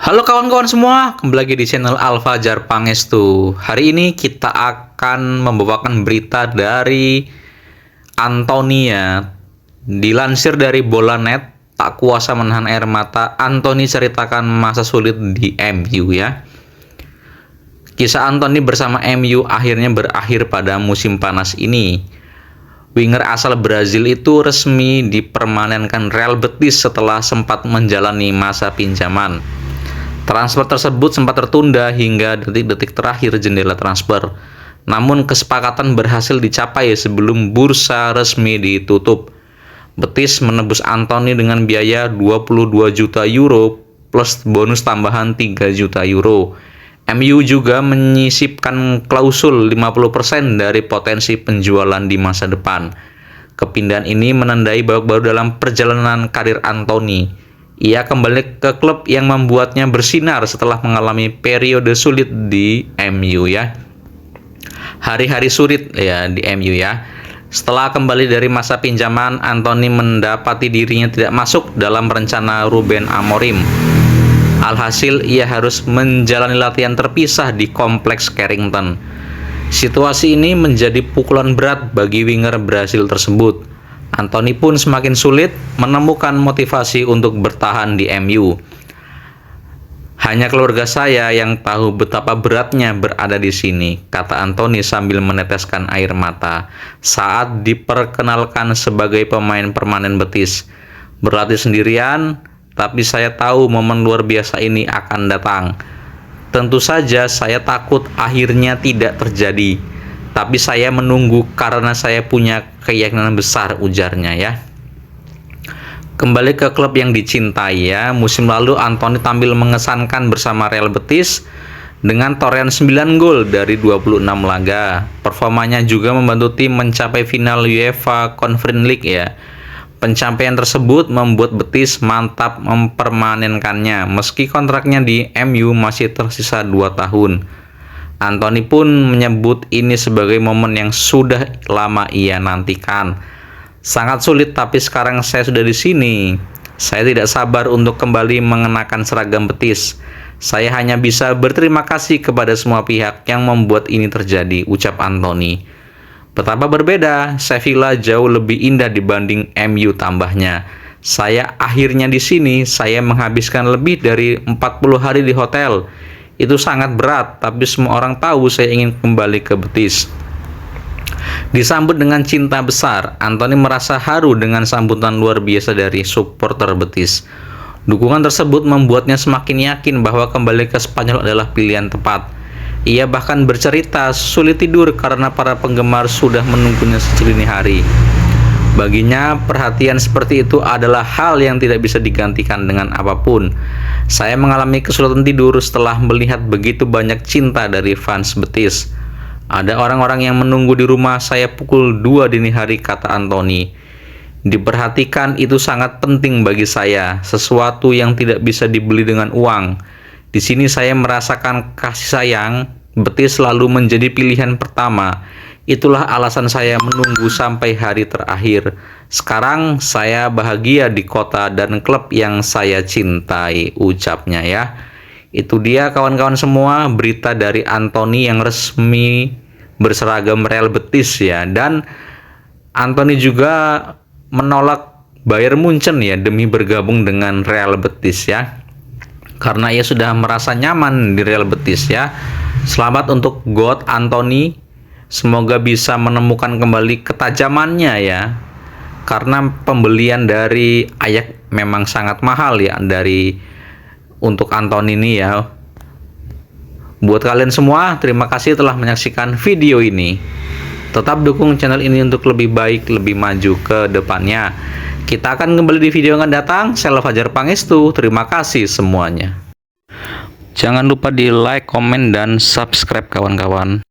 Halo kawan-kawan semua, kembali lagi di channel Al-Fajar Pangestu. Hari ini kita akan membawakan berita dari Antonia. Dilansir dari Bolanet, tak kuasa menahan air mata, Antony ceritakan masa sulit di MU ya. Kisah Antony bersama MU akhirnya berakhir pada musim panas ini. Winger asal Brazil itu resmi dipermanenkan Real Betis setelah sempat menjalani masa pinjaman. Transfer tersebut sempat tertunda hingga detik-detik terakhir jendela transfer. Namun kesepakatan berhasil dicapai sebelum bursa resmi ditutup. Betis menebus Antony dengan biaya 22 juta euro plus bonus tambahan 3 juta euro. MU juga menyisipkan klausul 50% dari potensi penjualan di masa depan. Kepindahan ini menandai babak baru dalam perjalanan karir Antony. Ia kembali ke klub yang membuatnya bersinar setelah mengalami periode sulit di MU ya. Hari-hari sulit ya di MU ya. Setelah kembali dari masa pinjaman, Antony mendapati dirinya tidak masuk dalam rencana Ruben Amorim. Alhasil ia harus menjalani latihan terpisah di kompleks Carrington. Situasi ini menjadi pukulan berat bagi winger Brasil tersebut. Antony pun semakin sulit menemukan motivasi untuk bertahan di MU. Hanya keluarga saya yang tahu betapa beratnya berada di sini, kata Antony sambil meneteskan air mata saat diperkenalkan sebagai pemain permanen Betis. Berlatih sendirian, tapi saya tahu momen luar biasa ini akan datang. Tentu saja saya takut akhirnya tidak terjadi. Tapi saya menunggu karena saya punya keyakinan besar, ujarnya ya. Kembali ke klub yang dicintai ya. Musim lalu Antony tampil mengesankan bersama Real Betis dengan torehan 9 gol dari 26 laga. Performanya juga membantu tim mencapai final UEFA Conference League ya. Pencapaian tersebut membuat Betis mantap mempermanenkannya meski kontraknya di MU masih tersisa 2 tahun. Antony pun menyebut ini sebagai momen yang sudah lama ia nantikan. Sangat sulit, tapi sekarang saya sudah di sini. Saya tidak sabar untuk kembali mengenakan seragam Betis. Saya hanya bisa berterima kasih kepada semua pihak yang membuat ini terjadi, ucap Antony. Betapa berbeda, Sevilla jauh lebih indah dibanding MU, tambahnya. Saya akhirnya di sini, saya menghabiskan lebih dari 40 hari di hotel. Itu sangat berat, tapi semua orang tahu saya ingin kembali ke Betis. Disambut dengan cinta besar, Antony merasa haru dengan sambutan luar biasa dari supporter Betis. Dukungan tersebut membuatnya semakin yakin bahwa kembali ke Spanyol adalah pilihan tepat. Ia bahkan bercerita sulit tidur karena para penggemar sudah menunggunya sejak dini hari. Baginya, perhatian seperti itu adalah hal yang tidak bisa digantikan dengan apapun. Saya mengalami kesulitan tidur setelah melihat begitu banyak cinta dari fans Betis. Ada orang-orang yang menunggu di rumah saya pukul 2 dini hari, kata Antony. Diperhatikan itu sangat penting bagi saya, sesuatu yang tidak bisa dibeli dengan uang. Di sini saya merasakan kasih sayang, Betis selalu menjadi pilihan pertama. Itulah alasan saya menunggu sampai hari terakhir. Sekarang saya bahagia di kota dan klub yang saya cintai, ucapnya ya. Itu dia kawan-kawan semua, berita dari Antony yang resmi berseragam Real Betis ya. Dan Antony juga menolak Bayern Munchen ya demi bergabung dengan Real Betis ya. Karena ia sudah merasa nyaman di Real Betis ya. Selamat untuk God Antony. Semoga bisa menemukan kembali ketajamannya ya. Karena pembelian dari Ajax memang sangat mahal ya untuk Antony ini ya. Buat kalian semua, terima kasih telah menyaksikan video ini. Tetap dukung channel ini untuk lebih baik, lebih maju ke depannya. Kita akan kembali di video yang akan datang. Saya Fajar Pangestu. Terima kasih semuanya. Jangan lupa di like, komen, dan subscribe kawan-kawan.